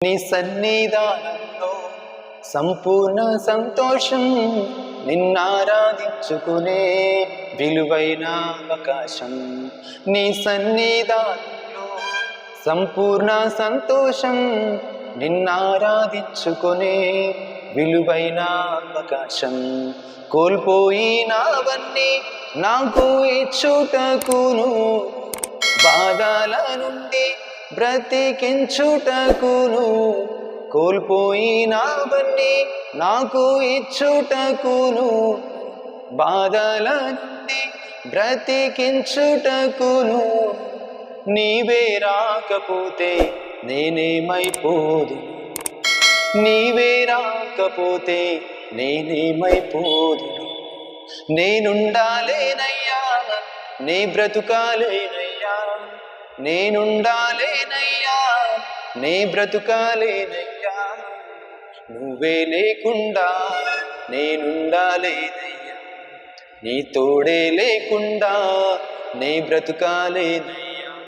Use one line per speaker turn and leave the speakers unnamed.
నీ సన్నిధానంలో సంపూర్ణ సంతోషం, నిన్నారాధించుకునే విలువైన అవకాశం. నీ సన్నిధానంలో సంపూర్ణ సంతోషం, నిన్నారాధించుకునే విలువైన అవకాశం. కోల్పోయినవన్నీ నాకు ఇచ్చుటకును, బాధల నుండి బ్రతికించుటకును. కోల్పోయినవన్నీ నాకు ఇచ్చుటకును, బాధల నుండి బ్రతికించుటకును. నీవే రాకపోతే నేనేమైపోదును, నీవే రాకపోతే నేనేమైపోదును. నేనుండాలేనయ్యా, నీ బ్రతుకాలేనయ్యా, నేనుండాలేనయ్యా, నీ బ్రతుకాలేనయ్యా. నువ్వే లేకుండా నేనుండాలేనయ్యా, నీ తోడే లేకుండా నీ బ్రతుకాలేనయ్యా.